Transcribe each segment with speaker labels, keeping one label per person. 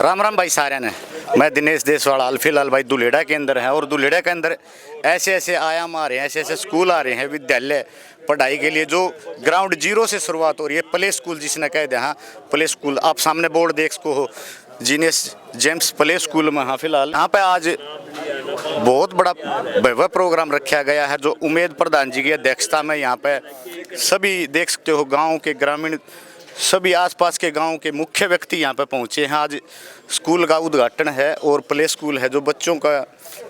Speaker 1: राम राम भाई सारे ने। मैं दिनेश देसवाड़ा फिलहाल भाई दुलेड़ा के अंदर है और दुलेड़ा के अंदर ऐसे ऐसे आयाम आ रहे हैं, ऐसे ऐसे स्कूल आ रहे हैं विद्यालय पढ़ाई के लिए, जो ग्राउंड जीरो से शुरुआत हो रही है। प्ले स्कूल जिसने कह दिया, हाँ प्ले स्कूल, आप सामने बोर्ड देख सको हो, जीनियस जेम्स प्ले स्कूल में। हाँ फिलहाल यहाँ पे आज बहुत बड़ा भव्य प्रोग्राम रखा गया है, जो उमेद प्रधान जी की अध्यक्षता में यहाँ पे सभी देख सकते हो गाँव के ग्रामीण सभी आसपास के गांव के मुख्य व्यक्ति यहाँ पे पहुँचे हैं। आज स्कूल का उद्घाटन है और प्ले स्कूल है जो बच्चों का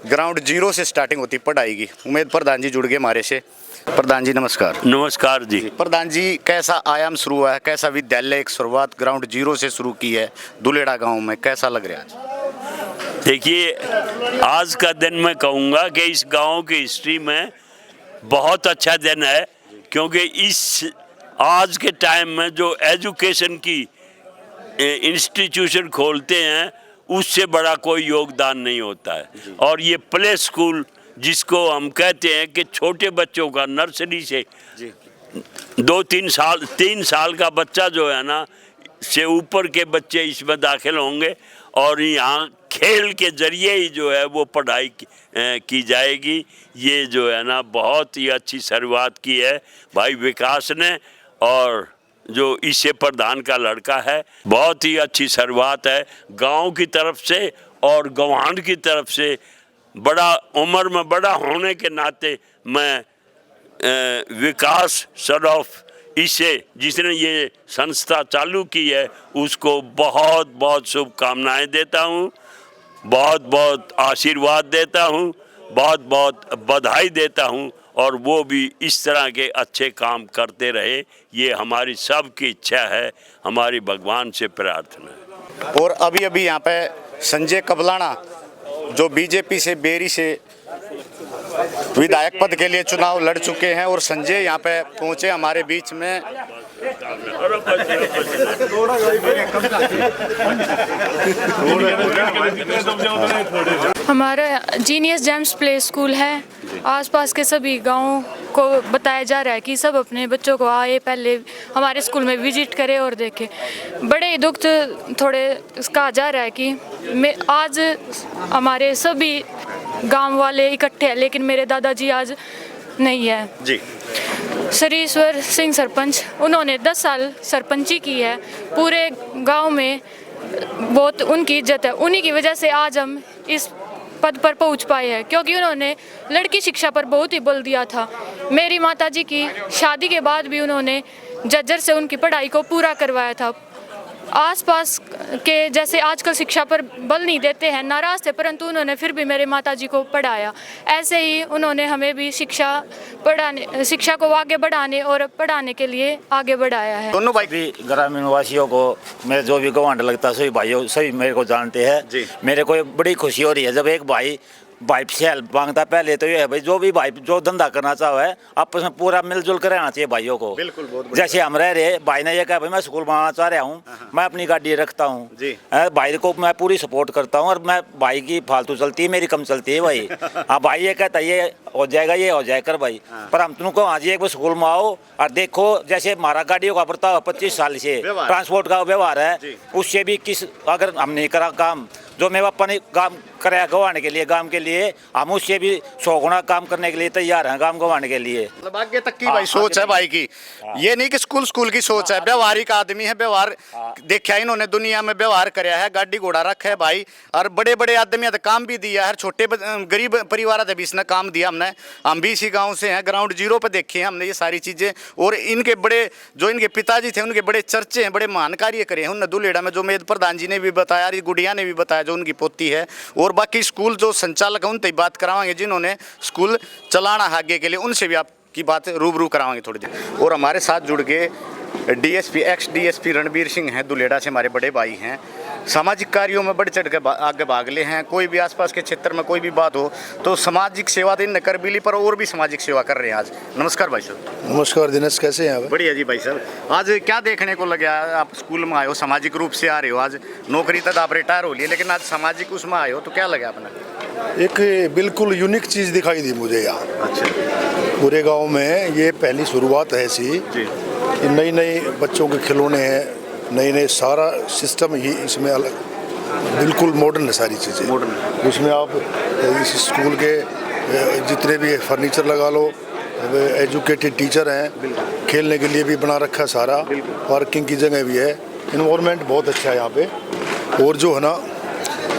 Speaker 1: ग्राउंड जीरो से स्टार्टिंग होती पढ़ाई की। उमेद प्रधान जी जुड़ गए हमारे से। प्रधान जी नमस्कार।
Speaker 2: नमस्कार जी।
Speaker 1: प्रधान जी, कैसा आयाम शुरू हुआ है, कैसा विद्यालय एक शुरुआत ग्राउंड जीरो से शुरू की है दुलेड़ा गाँव में, कैसा लग रहा है?
Speaker 2: देखिए, आज का दिन मैं कहूँगा कि इस गाँव की हिस्ट्री में बहुत अच्छा दिन है, क्योंकि इस आज के टाइम में जो एजुकेशन की इंस्टीट्यूशन खोलते हैं उससे बड़ा कोई योगदान नहीं होता है। और ये प्ले स्कूल जिसको हम कहते हैं कि छोटे बच्चों का नर्सरी से 3 साल का बच्चा जो है ना से ऊपर के बच्चे इसमें दाखिल होंगे और यहाँ खेल के जरिए ही जो है वो पढ़ाई की जाएगी। ये जो है ना बहुत ही अच्छी शुरुआत की है भाई विकास ने, और जो इससे प्रधान का लड़का है, बहुत ही अच्छी शुरुआत है गांव की तरफ से और गवांड की तरफ से। बड़ा उम्र में बड़ा होने के नाते मैं विकास सरोफ इसे जिसने ये संस्था चालू की है उसको बहुत बहुत शुभकामनाएं देता हूँ, बहुत बहुत आशीर्वाद देता हूँ, बहुत बहुत बधाई देता हूँ, और वो भी इस तरह के अच्छे काम करते रहे, ये हमारी सबकी इच्छा है, हमारी भगवान से प्रार्थना है।
Speaker 1: और अभी अभी यहाँ पे संजय कबलाना जो बीजेपी से बेरी से विधायक पद के लिए चुनाव लड़ चुके हैं और संजय यहाँ पे पहुँचे हमारे बीच में।
Speaker 3: हमारा जीनियस जेम्स प्ले स्कूल है। आसपास के सभी गांवों को बताया जा रहा है कि सब अपने बच्चों को आए, पहले हमारे स्कूल में विजिट करें और देखें। बड़े दुख थोड़े कहा जा रहा है कि आज हमारे सभी गांव वाले इकट्ठे हैं, लेकिन मेरे दादाजी आज नहीं है
Speaker 1: जी।
Speaker 3: श्रीश्वर सिंह सरपंच, उन्होंने 10 साल सरपंची की है। पूरे गांव में बहुत उनकी इज्जत है। उन्हीं की वजह से आज हम इस पद पर पहुंच पाए हैं, क्योंकि उन्होंने लड़की शिक्षा पर बहुत ही बल दिया था। मेरी माताजी की शादी के बाद भी उन्होंने जज्जर से उनकी पढ़ाई को पूरा करवाया था। आसपास के जैसे आजकल शिक्षा पर बल नहीं देते हैं, नाराज़ थे, परंतु उन्होंने फिर भी मेरे माताजी को पढ़ाया। ऐसे ही उन्होंने हमें भी शिक्षा को आगे बढ़ाने और पढ़ाने के लिए आगे बढ़ाया है।
Speaker 1: दोनों भाई
Speaker 4: भी ग्रामीण वासियों को, मेरे जो भी गवांड लगता है सभी भाइयों सभी मेरे को जानते हैं। मेरे को बड़ी खुशी हो रही है जब एक भाई से हेल्प मांगता। पहले तो ये है भाई, जो भी भाई जो धंधा करना चाहे आपस में पूरा मिलजुल कर रहना चाहिए भाइयों को।
Speaker 1: बिल्कुल, बहुत
Speaker 4: जैसे हम रह रहे, भाई ने ये कहा भाई मैं स्कूल बनाना चाह रहा हूँ, मैं अपनी गाड़ी रखता हूँ, भाई को मैं पूरी सपोर्ट करता हूँ, और मैं भाई की फालतू चलती है मेरी कम चलती है भाई। हाँ भाई ये कहता है ये हो जाएगा, ये हो जाए कर भाई, पर हम तुमको आज एक बार स्कूल में आओ और देखो। जैसे हमारा गाड़ियों का बढ़ता 25 साल से ट्रांसपोर्ट का व्यवहार है, उससे भी अगर हम नहीं करा काम जो मेरे पापा ने काम कराया गंवाने के लिए, गांव के लिए, हम उससे भी 100 गुना काम करने के लिए तैयार हैं गांव गंवाने के लिए।
Speaker 1: मतलब आगे तक की भाई सोच है भाई की, ये नहीं कि स्कूल की सोच है। व्यवहारिक आदमी है, व्यवहार देखा इन्होंने दुनिया में, व्यवहार कराया है, गाड़ी घोड़ा रखा है भाई, और बड़े बड़े आदमी काम भी दिया है। छोटे गरीब परिवार भी इसने काम दिया हमने, हम भी इसी गाँव से हैं। ग्राउंड जीरो पे देखे हमने ये सारी चीज़ें, और इनके बड़े जो इनके पिताजी थे उनके बड़े चर्चे हैं, बड़े महान कार्य करे हैं उन्होंने दुलेड़ा में, जो मेद प्रधान जी ने भी बताया, गुड़िया ने भी बताया जो उनकी पोती है। और बाकी स्कूल जो संचालक है उनसे बात करावाएंगे जिन्होंने स्कूल चलाना आगे के लिए, उनसे भी आपकी बात रूबरू करावाएंगे थोड़ी देर। और हमारे साथ जुड़ गए DSP x DSP Ranbir Singh हैं, दुलेड़ा से हमारे बड़े भाई हैं। सामाजिक कार्यों में बढ़ चढ़ के आगे भागले हैं। कोई भी आसपास के क्षेत्र में कोई भी बात हो तो सामाजिक सेवा तो इनने कर भी ली, पर और भी सामाजिक सेवा कर रहे हैं आज। नमस्कार भाई साहब।
Speaker 5: नमस्कार दिनेश, कैसे हैं आप?
Speaker 1: बढ़िया जी भाई साहब। आज क्या देखने को लगा? आप स्कूल में आए हो, सामाजिक रूप से आ रहे हो, आज नौकरी तक आप रिटायर हो लिए, लेकिन आज सामाजिक उसमें आए हो, तो क्या लगा अपना?
Speaker 5: एक बिल्कुल यूनिक चीज़ दिखाई दी मुझे यहाँ।
Speaker 1: अच्छा।
Speaker 5: पूरे गांव में ये पहली शुरुआत है ऐसी
Speaker 1: जी।
Speaker 5: नई नई बच्चों के खिलौने हैं, नए नए सारा सिस्टम ही इसमें अलग बिल्कुल मॉडर्न है सारी चीज़ें।
Speaker 1: मॉडर्न।
Speaker 5: उसमें आप इस स्कूल के जितने भी फर्नीचर लगा लो, एजुकेटेड टीचर हैं, खेलने के लिए भी बना रखा है सारा, पार्किंग की जगह भी है, इन्वायरमेंट बहुत अच्छा है यहाँ पे। और जो है ना,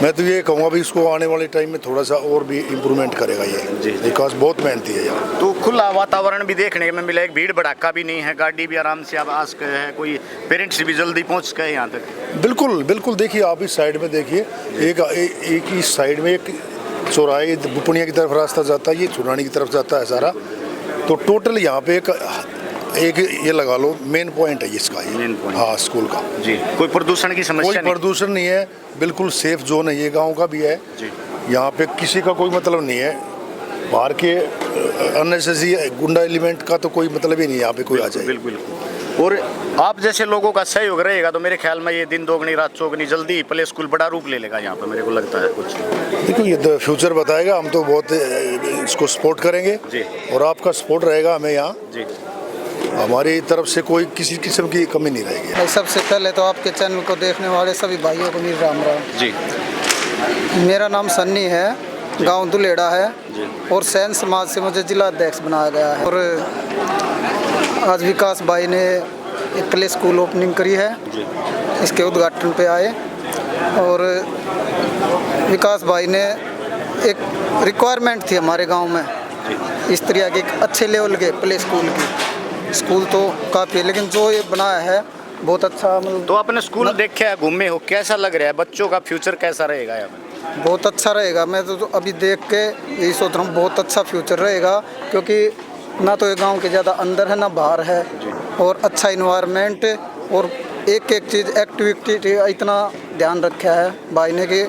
Speaker 5: मैं तो ये कहूँगा भी इसको आने वाले टाइम में थोड़ा सा और भी इम्प्रूवमेंट करेगा ये, विकास बहुत मेहनती है यहाँ।
Speaker 1: तो खुला वातावरण भी देखने में मिला, एक भीड़ भड़ाका भी नहीं है, गाड़ी भी आराम से आप आ सके हैं, कोई पेरेंट्स भी जल्दी पहुँच गए यहाँ तक।
Speaker 5: बिल्कुल बिल्कुल, देखिए आप इस साइड में देखिए, एक ही साइड में एक चौराहे बुपनिया की तरफ रास्ता जाता है, ये चुरानी की तरफ जाता है सारा। तो टोटल यहाँ पे एक ये लगा लो मेन पॉइंट है इसका, ये
Speaker 1: मेन पॉइंट।
Speaker 5: हाँ, स्कूल का
Speaker 1: जी। कोई प्रदूषण की समस्या
Speaker 5: कोई
Speaker 1: नहीं?
Speaker 5: प्रदूषण नहीं है, बिल्कुल सेफ जोन है, ये गांव का भी है
Speaker 1: जी।
Speaker 5: यहाँ पे किसी का कोई मतलब नहीं है, बाहर के अननेसेसरी गुंडा एलिमेंट का तो कोई मतलब ही नहीं है यहाँ पे कोई आ जाए।
Speaker 1: बिल्कुल। और आप जैसे लोगों का सहयोग रहेगा तो मेरे ख्याल में ये दिन दोगुनी रात चौगुनी जल्दी ही प्ले स्कूल बड़ा रूप ले लेगा यहाँ पे, मेरे को लगता है कुछ।
Speaker 5: देखो ये तो फ्यूचर बताएगा, हम तो बहुत इसको सपोर्ट करेंगे
Speaker 1: जी।
Speaker 5: और आपका सपोर्ट रहेगा हमें यहाँ,
Speaker 1: जी।
Speaker 5: हमारी तरफ से कोई किसी किस्म की कमी नहीं रहेगी।
Speaker 6: सबसे पहले तो आपके चैनल को देखने वाले सभी भाइयों को मेरी राम राम।
Speaker 1: जी।
Speaker 6: मेरा नाम सन्नी है, गांव दुलेड़ा है
Speaker 1: जी।
Speaker 6: और सैन समाज से मुझे जिला अध्यक्ष बनाया गया है। और आज विकास भाई ने एक प्ले स्कूल ओपनिंग करी है,
Speaker 1: जी।
Speaker 6: इसके उद्घाटन पे आए। और विकास भाई ने एक रिक्वायरमेंट थी हमारे गांव में इस तरह के एक अच्छे लेवल के प्ले स्कूल की। स्कूल तो काफ़ी है, लेकिन जो ये बनाया है बहुत अच्छा, मतलब
Speaker 1: तो आपने स्कूल देखा है, घूमे हो, कैसा लग रहा है? बच्चों का फ्यूचर कैसा रहेगा यहाँ पे?
Speaker 6: बहुत अच्छा रहेगा। मैं तो अभी देख के यही सोच रहा हूँ, बहुत अच्छा फ्यूचर रहेगा, क्योंकि ना तो ये गांव के ज़्यादा अंदर है ना बाहर है, और अच्छा इन्वायरमेंट, और एक एक चीज़ एक्टिविटी इतना ध्यान रखा है भाई ने कि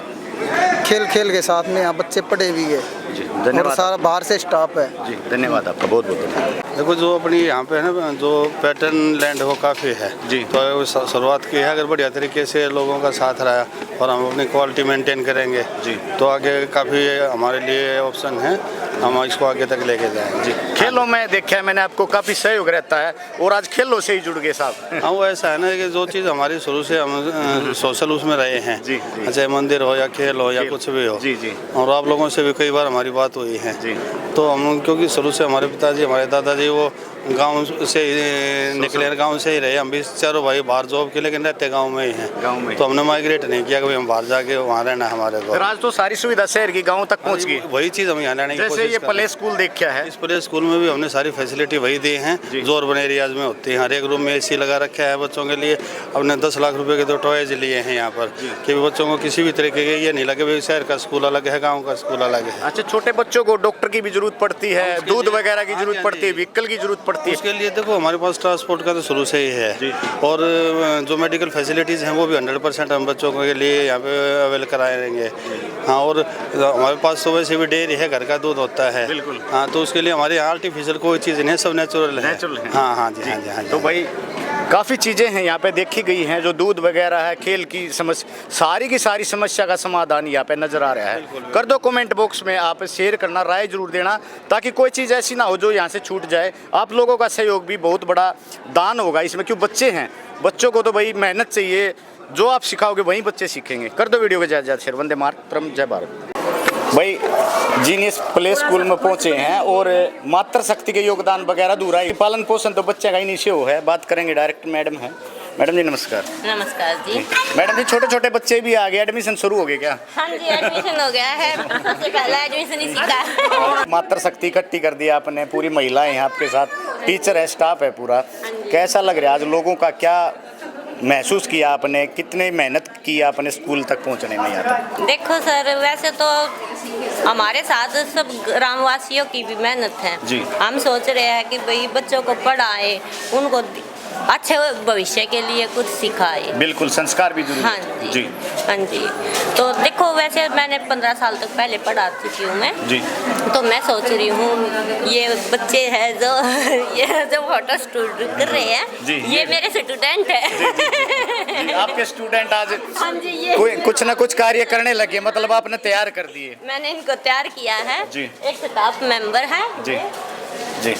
Speaker 6: खेल खेल के साथ में यहाँ बच्चे पढ़े भी है।
Speaker 1: जी,
Speaker 6: और
Speaker 1: धन्यवाद।
Speaker 6: सारा बाहर से स्टाफ है।
Speaker 1: जी, धन्यवाद आपका, बहुत बहुत धन्यवाद।
Speaker 7: देखो जो अपनी यहाँ पे है ना, जो पैटर्न लैंड वो काफ़ी है
Speaker 1: जी।
Speaker 7: तो शुरुआत की है, अगर बढ़िया तरीके से लोगों का साथ रहा और हम अपनी क्वालिटी मेंटेन करेंगे
Speaker 1: जी।
Speaker 7: तो आगे काफ़ी हमारे लिए ऑप्शन है, हम इसको आगे तक लेके जाएंगे।
Speaker 1: जी। खेलों में देखा है मैंने आपको काफ़ी सहयोग रहता है, और आज खेलों से ही जुड़ गए साहब।
Speaker 7: हाँ, वो ऐसा है ना कि जो चीज़ हमारी शुरू से हम सोशल उसमें रहे हैं,
Speaker 1: जी, जी।
Speaker 7: चाहे मंदिर हो या खेल हो या
Speaker 1: खेल।
Speaker 7: कुछ भी हो।
Speaker 1: जी, जी।
Speaker 7: और आप लोगों से भी कई बार हमारी बात हुई है।
Speaker 1: जी।
Speaker 7: तो हम, क्योंकि शुरू से हमारे पिताजी हमारे दादाजी वो गांव से ही निकले, गांव से ही रहे। हम भी चारों भाई बाहर जॉब के, लेकिन रहते गांव में ही हैं।
Speaker 1: गांव में।
Speaker 7: तो हमने माइग्रेट नहीं किया कि हम बाहर जाके वहाँ रहना हमारे को।
Speaker 1: फिर आज तो सारी सुविधा शहर की गाँव तक पहुँच गई।
Speaker 7: वही चीज़ हम यहाँ रहने की
Speaker 1: जैसे
Speaker 7: कोशिश
Speaker 1: ये
Speaker 7: कर रहे
Speaker 1: प्ले
Speaker 7: हैं।
Speaker 1: स्कूल देखा है,
Speaker 7: इस प्ले स्कूल में भी हमने सारी फैसिलिटी वही दी हैं जो अर्बन एरियाज में होती हैं। हर एक रूम में एसी लगा रखा है बच्चों के लिए। हमने 10 लाख रुपए के 2 टॉयज लिए हैं यहाँ पर, कि बच्चों को किसी भी तरीके के ये नहीं लगे भाई शहर का स्कूल अलग है, गाँव का स्कूल अलग है।
Speaker 1: अच्छा, छोटे बच्चों को डॉक्टर की भी जरूरत पड़ती है, दूध वगैरह की जरूरत पड़ती है, व्हीकल की जरूरत पड़ती है।
Speaker 7: उसके लिए देखो हमारे पास ट्रांसपोर्ट का तो शुरू से ही है, और जो मेडिकल फैसिलिटीज़ हैं वो भी 100% हम बच्चों के लिए यहाँ पे अवेल कराएंगे। हाँ, और हमारे पास तो वैसे भी डेयरी है, घर का दूध होता है।
Speaker 1: बिल्कुल।
Speaker 7: हाँ, तो उसके लिए हमारे यहाँ आर्टिफिशियल कोई चीज़ नहीं है, सब नेचुरल है।
Speaker 1: नेचुरल है।
Speaker 7: हाँ हाँ जी, हाँ जी, हाँ जी।
Speaker 1: तो भाई काफ़ी चीज़ें हैं यहाँ पे देखी गई हैं, जो दूध वगैरह है, खेल की समस्या, सारी की सारी समस्या का समाधान यहाँ पे नज़र आ रहा है। कर दो कमेंट बॉक्स में, आप शेयर करना, राय जरूर देना, ताकि कोई चीज़ ऐसी ना हो जो यहाँ से छूट जाए। आप लोगों का सहयोग भी बहुत बड़ा दान होगा इसमें, क्यों बच्चे हैं, बच्चों को तो भाई मेहनत चाहिए, जो आप सिखाओगे वहीं बच्चे सीखेंगे। कर दो वीडियो को ज़्यादा ज़्यादा शेयर। वंदे मातरम, जय भारत। भाई जीनियस प्ले स्कूल में पहुंचे हैं, और मातृ शक्ति के योगदान वगैरह अधूरा है, पालन पोषण तो बच्चे का ही नीचे हो है। बात करेंगे, डायरेक्ट मैडम है। मैडम जी नमस्कार।
Speaker 8: नमस्कार जी।
Speaker 1: मैडम जी, छोटे छोटे बच्चे भी आ गए, एडमिशन शुरू हो गए क्या?
Speaker 8: हाँ जी, एडमिशन हो गया है, सबसे पहला एडमिशन इसी का है।
Speaker 1: मातृ शक्ति इकट्ठी कर दिया आपने, पूरी महिलाएं हैं आपके साथ, टीचर है, स्टाफ है पूरा। कैसा लग रहा है आज? लोगों का क्या महसूस किया आपने, कितने मेहनत की आपने स्कूल तक पहुंचने में यहाँ तक?
Speaker 8: देखो सर, वैसे तो हमारे साथ सब ग्रामवासियों की भी मेहनत है
Speaker 1: जी।
Speaker 8: हम सोच रहे हैं कि भाई बच्चों को पढ़ाए, उनको अच्छे भविष्य के लिए कुछ सिखाए।
Speaker 1: बिल्कुल, संस्कार भी जरूरी
Speaker 8: हाँ
Speaker 1: है।
Speaker 8: जी, हाँ जी। तो देखो, वैसे मैंने 15 साल तक पहले पढ़ा चुकी हूँ मैं
Speaker 1: जी।
Speaker 8: तो मैं सोच रही हूँ ये बच्चे हैं जो ये जो फोटो शूट कर रहे हैं,
Speaker 1: जी,
Speaker 8: ये मेरे स्टूडेंट है।
Speaker 1: जी, आपके स्टूडेंट आज
Speaker 8: हाँ जी, ये
Speaker 1: कोई कुछ ना कुछ कार्य करने लगे, मतलब आपने तैयार कर दिए।
Speaker 8: मैंने इनको तैयार किया है
Speaker 1: जी।
Speaker 8: एक स्टाफ मेंबर है
Speaker 1: जी जी।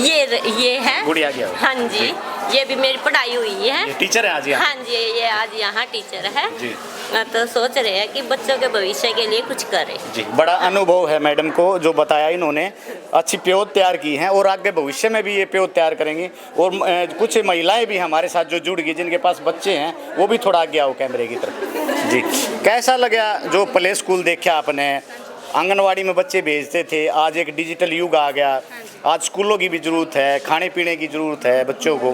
Speaker 8: ये है
Speaker 1: गुड़िया क्या?
Speaker 8: हाँ जी, ये भी मेरी पढ़ाई हुई है।
Speaker 1: ये टीचर है आज यहाँ?
Speaker 8: हाँ जी, ये आज यहाँ टीचर है।
Speaker 1: जी।
Speaker 8: तो सोच रहे हैं कि बच्चों के भविष्य के लिए कुछ करें।
Speaker 1: जी, बड़ा अनुभव है मैडम को, जो बताया इन्होंने, अच्छी प्योत तैयार की हैं और आगे भविष्य में भी ये प्योत तैयार करेंगी। और कुछ महिलाएं भी हमारे साथ जो जुड़ गई, जिनके पास बच्चे हैं, वो भी थोड़ा आगे आओ कैमरे की तरफ। जी, कैसा लगा जो प्ले स्कूल देखा आपने? आंगनवाड़ी में बच्चे भेजते थे, आज एक डिजिटल युग आ गया, आज स्कूलों की भी ज़रूरत है, खाने पीने की ज़रूरत है बच्चों को।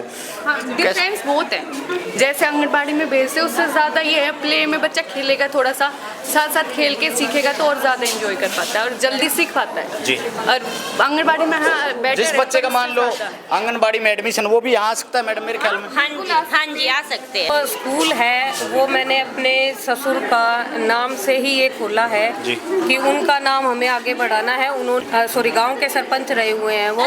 Speaker 9: हाँ, डिफरेंस बहुत है। जैसे आंगनबाड़ी में भेजते उससे ज़्यादा ये है, प्ले में बच्चा खेलेगा, थोड़ा सा साथ साथ खेल के सीखेगा तो और ज़्यादा एंजॉय कर पाता है और जल्दी सीख पाता है
Speaker 1: जी।
Speaker 9: और आंगनबाड़ी में हाँ बेटर
Speaker 1: जिस बच्चे का मान लो आंगनबाड़ी में एडमिशन, वो भी यहाँ आ सकता है मैडम मेरे ख्याल में?
Speaker 8: हाँ जी आ सकते हैं।
Speaker 10: तो स्कूल है वो मैंने अपने ससुर का नाम से ही ये खोला है कि उनका नाम हमें आगे बढ़ाना है। उन्होंने गांव के सरपंच रहे हुए हैं वो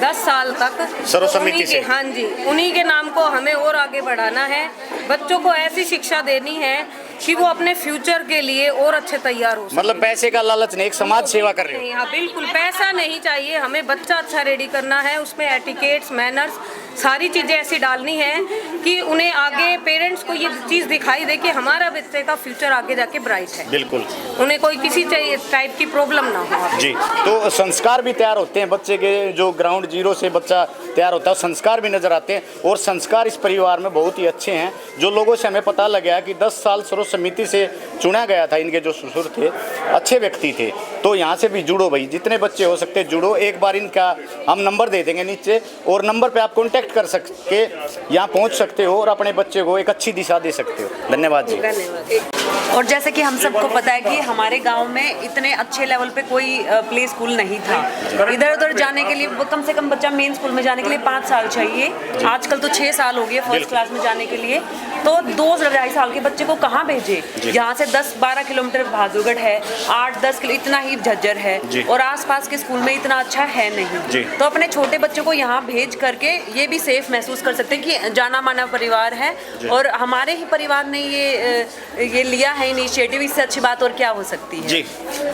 Speaker 10: 10 साल तक
Speaker 1: सर्व समिति से।
Speaker 10: हाँ जी, उन्हीं के नाम को हमें और आगे बढ़ाना है। बच्चों को ऐसी शिक्षा देनी है कि वो अपने फ्यूचर के लिए और अच्छे तैयार हो।
Speaker 1: मतलब पैसे का लालच नहीं, एक समाज सेवा कर रहे हो।
Speaker 10: हाँ बिल्कुल, पैसा नहीं चाहिए हमें, बच्चा अच्छा रेडी करना है, उसमें एटिकेट्स मैनर्स सारी चीज़ें ऐसी डालनी है कि उन्हें आगे पेरेंट्स को ये चीज़ दिखाई दे कि हमारा बच्चे का फ्यूचर आगे जाके ब्राइट है।
Speaker 1: बिल्कुल,
Speaker 10: उन्हें कोई किसी टाइप की प्रॉब्लम ना हो।
Speaker 1: जी, तो संस्कार भी तैयार होते हैं बच्चे के, जो ग्राउंड जीरो से बच्चा तैयार होता है, संस्कार भी नजर आते हैं। और संस्कार इस परिवार में बहुत ही अच्छे हैं। जो लोगों से हमें पता लगा कि 10 साल सर्व समिति से चुना गया था, इनके जो ससुर थे अच्छे व्यक्ति थे। तो यहाँ से भी जुड़ो भाई, जितने बच्चे हो सकते जुड़ो। एक बार इनका हम नंबर दे देंगे नीचे, और नंबर पे आप कॉन्टैक्ट कर सकते, यहाँ पहुँच सकते हो और अपने बच्चे को एक अच्छी दिशा दे सकते हो। धन्यवाद जी।
Speaker 10: धन्यवाद।
Speaker 11: और जैसे कि हम सबको पता है कि हमारे गांव में इतने अच्छे लेवल पे कोई प्ले स्कूल नहीं था। इधर उधर जाने के लिए कम से कम बच्चा मेन स्कूल में जाने के लिए 5 साल चाहिए, आजकल तो 6 साल हो गए फर्स्ट क्लास में जाने के लिए। तो 2-2.5 साल के बच्चे को कहाँ भेजे? यहाँ से 10-12 किलोमीटर बहादुरगढ़ है, 8-10 किलो इतना ही झज्जर है, और आसपास के स्कूल में इतना अच्छा है नहीं। तो अपने छोटे बच्चों को यहाँ भेज करके ये भी सेफ महसूस कर सकते हैं कि जाना माना परिवार है और हमारे ही परिवार ने ये लिया है इनिशिएटिव। इससे अच्छी बात और क्या हो सकती है?
Speaker 1: जी,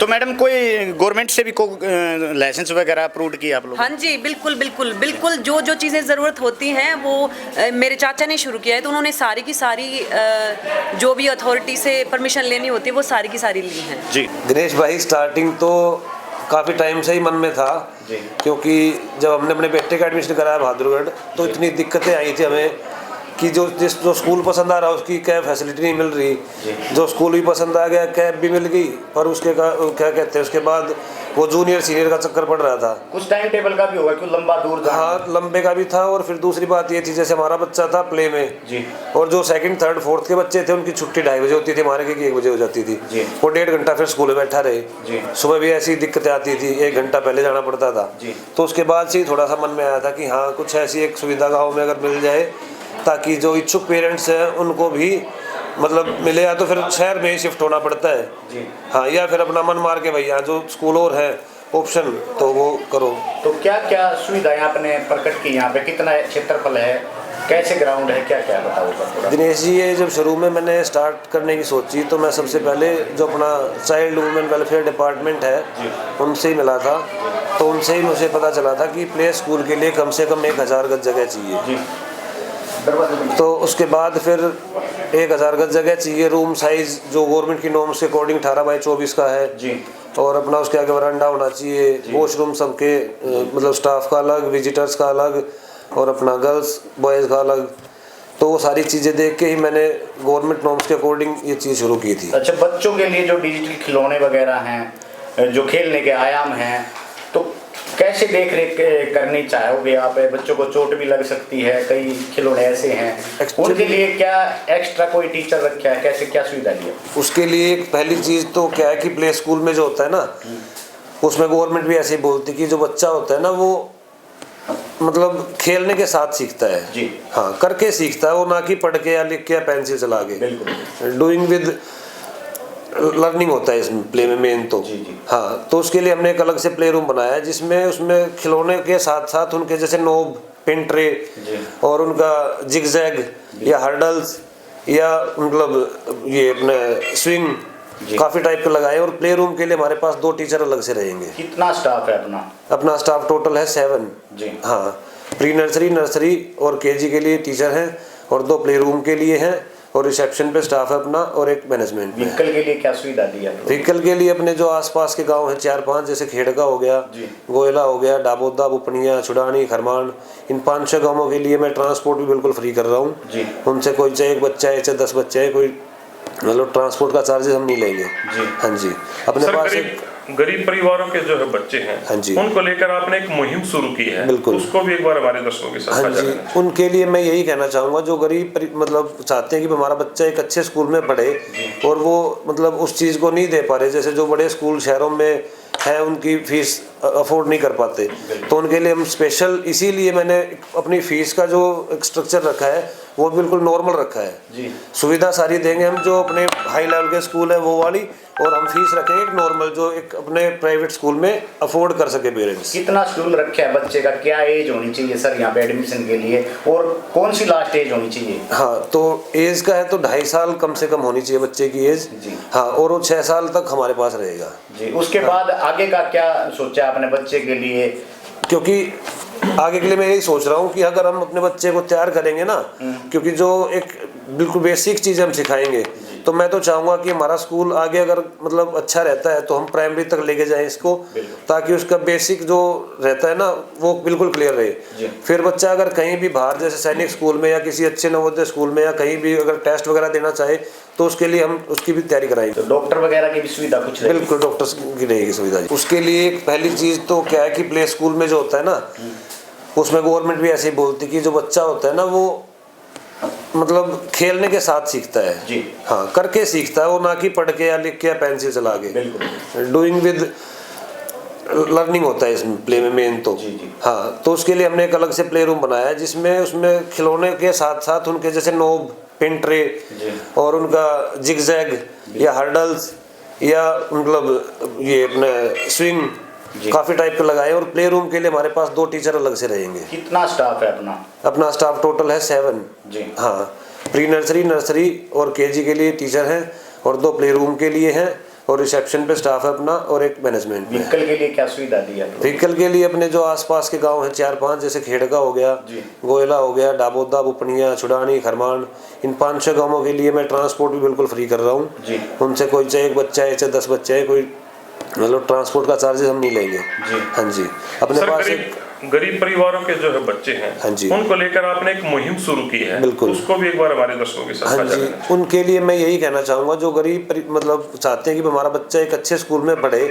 Speaker 1: तो मैडम कोई गवर्नमेंट से भी लाइसेंस वगैरह अप्रूव किया आप लोग?
Speaker 11: हाँ जी, बिल्कुल बिल्कुल बिल्कुल। जो चीज़ें ज़रूरत होती हैं वो मेरे चाचा ने शुरू किया है, तो उन्होंने सारी की सारी जो भी अथॉरिटी से परमिशन लेनी होती है वो सारी की सारी ली है।
Speaker 1: जी,
Speaker 12: दिनेश भाई, स्टार्टिंग तो काफ़ी टाइम से ही मन में था, क्योंकि जब हमने अपने बेटे का एडमिशन कराया बहादुरगढ़ तो इतनी दिक्कतें आई थी हमें कि जो स्कूल पसंद आ रहा उसकी कैब फैसिलिटी नहीं मिल रही, जो स्कूल भी पसंद आ गया कैब भी मिल गई, पर उसके क्या कहते हैं उसके बाद वो जूनियर सीनियर का चक्कर पड़ रहा था।
Speaker 1: कुछ टाइम टेबल का भी होगा कि लंबा दूर जाना।
Speaker 12: हाँ, लंबे का भी था। और फिर दूसरी बात ये थी, जैसे हमारा बच्चा था प्ले में
Speaker 1: जी,
Speaker 12: और जो 2nd, 3rd, 4th के बच्चे थे उनकी छुट्टी 2:30 बजे होती थी, हमारे की 1 बजे हो जाती थी। वो 1.5 घंटा फिर स्कूल में बैठा रहे। सुबह भी ऐसी दिक्कतें आती थी, 1 घंटा पहले जाना पड़ता था। तो उसके बाद से ही थोड़ा सा मन में आया था कि हाँ कुछ ऐसी एक सुविधा गाँव में अगर मिल जाए, ताकि जो इच्छुक पेरेंट्स हैं उनको भी मतलब मिले। या तो फिर शहर में ही शिफ्ट होना पड़ता है, हाँ, या फिर अपना मन मार के भाई यहाँ जो स्कूल और है ऑप्शन तो वो करो।
Speaker 1: तो क्या क्या सुविधाएं आपने प्रकट की यहाँ पे? कितना क्षेत्रफल है, कैसे ग्राउंड है, क्या क्या बताओ?
Speaker 12: दिनेश जी, ये जब शुरू में मैंने स्टार्ट करने की सोची तो मैं सबसे पहले जो अपना चाइल्ड वुमेन वेलफेयर डिपार्टमेंट है उनसे ही मिला था। तो उनसे ही मुझे पता चला था कि प्ले स्कूल के लिए कम से कम 1000 गज जगह चाहिए। तो उसके बाद फिर 1000 गज जगह चाहिए, रूम साइज जो गवर्नमेंट की नॉर्म्स के अकॉर्डिंग 18x24 का है जी। और अपना उसके आगे वरांडा होना चाहिए, वॉशरूम सबके मतलब स्टाफ का अलग, विजिटर्स का अलग, और अपना गर्ल्स बॉयज़ का अलग। तो वो सारी चीज़ें देख के ही मैंने गवर्नमेंट नॉर्म्स के अकॉर्डिंग ये चीज़ शुरू की थी।
Speaker 1: अच्छा, बच्चों के लिए जो डिजिटल खिलौने वगैरह हैं, जो खेलने के आयाम हैं, तो कैसे देख रेख करनी चाहोगे आप? बच्चों को चोट भी लग सकती है, कई खिलौने ऐसे हैं, उनके लिए क्या एक्स्ट्रा कोई टीचर रखा है, कैसे क्या सुविधा दी है?
Speaker 12: उसके लिए पहली चीज़ तो क्या है कि प्ले स्कूल में जो होता है ना, उसमें गवर्नमेंट भी ऐसे ही बोलती कि जो बच्चा होता है ना वो मतलब खेलने के साथ सीखता है जी, हाँ, करके सीखता है, वो ना कि पढ़ के या लिख के या पेंसिल चला के। डूइंग विद लर्निंग होता है इसमें प्ले में मेन तो जी। हाँ, तो उसके लिए हमने एक अलग से प्ले रूम बनाया है, जिसमें उसमें खिलौने के साथ साथ उनके जैसे नोब, पिन ट्रे और उनका जिगजैग या हर्डल्स या मतलब ये अपने स्विंग काफ़ी टाइप के लगाए। और प्ले रूम के लिए हमारे पास 2 टीचर अलग से रहेंगे।
Speaker 1: कितना स्टाफ है अपना
Speaker 12: स्टाफ टोटल है 7 जी। हाँ, प्री नर्सरी, नर्सरी और KG के लिए टीचर हैं और 2 प्ले रूम के लिए हैं और रिसेप्शन पे स्टाफ है अपना और एक मैनेजमेंट में।
Speaker 1: व्हीकल के लिए क्या सुविधा दी है?
Speaker 12: व्हीकल के लिए अपने जो आसपास के गांव हैं 4-5, जैसे खेड़का हो गया, गोयला हो गया, डाबोदा, बुपनिया, छुड़ानी, खरमान, इन 5-6 गांवों के लिए मैं ट्रांसपोर्ट भी बिल्कुल फ्री कर रहा हूँ। उनसे कोई चाहे 1 बच्चा है चाहे 10 बच्चे हैं, कोई मतलब ट्रांसपोर्ट का चार्जेस हम नहीं लेंगे। हाँ जी। अपने पास एक
Speaker 13: गरीब परिवारों के जो है बच्चे हैं,
Speaker 12: हाँ जी,
Speaker 13: उनको लेकर आपने एक मुहिम शुरू की है,
Speaker 12: बिल्कुल,
Speaker 13: उसको भी एक बार हमारे दर्शकों के साथ
Speaker 12: हाँ जी। उनके लिए मैं यही कहना चाहूँगा जो गरीब मतलब चाहते हैं कि हमारा बच्चा एक अच्छे स्कूल में पढ़े और वो मतलब उस चीज़ को नहीं दे पा रहे, जैसे जो बड़े स्कूल शहरों में है उनकी फीस अफोर्ड नहीं कर पाते, तो उनके लिए हम स्पेशल, इसीलिए मैंने अपनी फीस का जो एक स्ट्रक्चर रखा है वो बिल्कुल नॉर्मल रखा है जी। सुविधा सारी देंगे हम, जो अपने हाई लेवल के स्कूल है वो वाली, और हम फीस रखेंगे एक नॉर्मल जो एक अपने प्राइवेट स्कूल में अफोर्ड कर सके पेरेंट्स।
Speaker 1: कितना शेड्यूल रखा है बच्चे का, क्या एज होनी चाहिए सर यहाँ पे एडमिशन के लिए, और कौन सी लास्ट एज होनी चाहिए?
Speaker 12: हाँ, तो एज का है तो 2.5 साल कम से कम होनी चाहिए बच्चे की एज जी। हाँ, और वो 6 साल तक हमारे पास रहेगा
Speaker 1: जी। उसके बाद आगे का क्या सोचा अपने बच्चे के लिए?
Speaker 12: क्योंकि आगे के लिए मैं यही सोच रहा हूँ कि अगर हम अपने बच्चे को तैयार करेंगे ना, क्योंकि जो एक बिल्कुल बेसिक चीज़ हम सिखाएंगे, तो मैं तो चाहूँगा कि हमारा स्कूल आगे अगर मतलब अच्छा रहता है तो हम प्राइमरी तक लेके जाएं इसको, ताकि उसका बेसिक जो रहता है ना वो बिल्कुल क्लियर रहे। फिर बच्चा अगर कहीं भी बाहर जैसे सैनिक स्कूल में या किसी अच्छे नवोदय स्कूल में या कहीं भी अगर टेस्ट वगैरह देना चाहे तो उसके लिए हम उसकी भी तैयारी कराएंगे।
Speaker 1: तो डॉक्टर वगैरह की भी सुविधा कुछ रहेगी?
Speaker 12: बिल्कुल, डॉक्टर्स की रहेगी सुविधा। उसके लिए पहली चीज़ तो क्या है कि प्ले स्कूल में जो होता है ना, उसमें गवर्नमेंट भी ऐसे ही बोलती है कि जो बच्चा होता है ना वो मतलब खेलने के साथ सीखता है जी। हाँ, करके सीखता है, वो ना कि पढ़ के या लिख के या पेंसिल चला के। डूइंग विद लर्निंग होता है इसमें प्ले में मेन तो जी। हाँ, तो उसके लिए हमने एक अलग से प्ले रूम बनाया है जिसमें उसमें खिलौने के साथ साथ उनके जैसे नोब, पिन ट्रे और उनका जिगजैग या हर्डल्स या मतलब ये अपने स्विंग काफी टाइप के लगाए, और प्ले रूम के लिए हमारे पास 2 टीचर अलग से रहेंगे।
Speaker 1: कितना स्टाफ है अपना?
Speaker 12: अपना स्टाफ टोटल है 7 जी। हाँ, प्री नर्सरी, नर्सरी और केजी के लिए टीचर हैं और 2 प्ले रूम के लिए हैं, और रिसेप्शन पे स्टाफ है अपना और एक मैनेजमेंट में।
Speaker 1: व्हीकल के लिए क्या सुविधा दी है?
Speaker 12: व्हीकल के लिए अपने जो आसपास के गांव हैं 4-5, जैसे खेड़का हो गया, गोयला हो गया, डाबोदा, बुपनिया, छुड़ानी, खरमान, इन 5-6 गांवों के लिए मैं ट्रांसपोर्ट भी बिल्कुल फ्री कर रहा हूँ। उनसे कोई चाहे 1 बच्चा है चाहे 10 बच्चे हैं, कोई मतलब ट्रांसपोर्ट का चार्जेस हम नहीं लेंगे जी। हाँ जी। अपने पास एक
Speaker 13: गरीब परिवारों के जो है बच्चे हैं,
Speaker 12: हाँ जी,
Speaker 13: उनको लेकर आपने एक मुहिम शुरू की है, बिल्कुल, उसको भी एक बार हमारे दर्शकों के साथ
Speaker 12: हाँ जी। उनके लिए मैं यही कहना चाहूँगा जो गरीब मतलब चाहते हैं कि हमारा बच्चा एक अच्छे स्कूल में पढ़े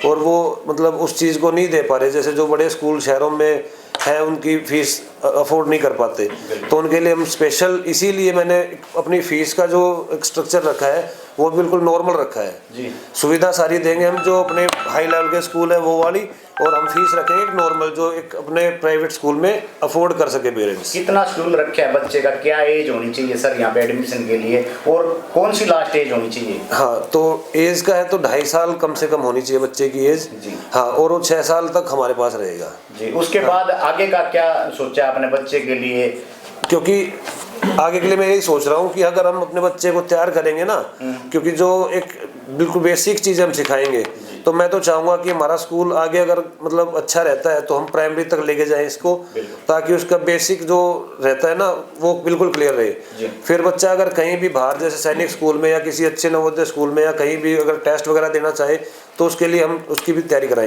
Speaker 12: और वो मतलब उस चीज़ को नहीं दे पा रहे, जैसे जो बड़े स्कूल शहरों में है उनकी फीस अफोर्ड नहीं कर पाते, तो उनके लिए हम स्पेशल, इसीलिए मैंने अपनी फीस का जो एक स्ट्रक्चर रखा है वो बिल्कुल नॉर्मल रखा है जी। सुविधा सारी देंगे हम, जो अपने हाई लेवल के स्कूल है वो वाली, और हम फीस रखेंगे एक नॉर्मल जो एक अपने प्राइवेट स्कूल में अफोर्ड कर सके पेरेंट्स।
Speaker 1: कितना शेड्यूल रखा है बच्चे का, क्या एज होनी चाहिए सर यहाँ पे एडमिशन के लिए, और कौन सी लास्ट एज होनी चाहिए?
Speaker 12: हाँ, तो एज का है तो 2.5 साल कम से कम होनी चाहिए बच्चे की एज जी। हाँ, और वो 6 साल तक हमारे पास रहेगा
Speaker 1: जी। उसके बाद आगे का क्या सोचा अपने बच्चे के लिए?
Speaker 12: क्योंकि आगे के लिए मैं यही सोच रहा हूँ कि अगर हम अपने बच्चे को तैयार करेंगे ना, क्योंकि जो एक बिल्कुल बेसिक चीज़ हम सिखाएंगे, तो मैं तो चाहूँगा कि हमारा स्कूल आगे अगर मतलब अच्छा रहता है तो हम प्राइमरी तक लेके जाएं इसको, ताकि उसका बेसिक जो रहता है ना वो बिल्कुल क्लियर रहे। फिर बच्चा अगर कहीं भी बाहर जैसे सैनिक स्कूल में या किसी अच्छे नवोदय स्कूल में या कहीं भी अगर टेस्ट वगैरह देना चाहे तो उसके लिए हम उसकी भी तैयारी कराएंगे।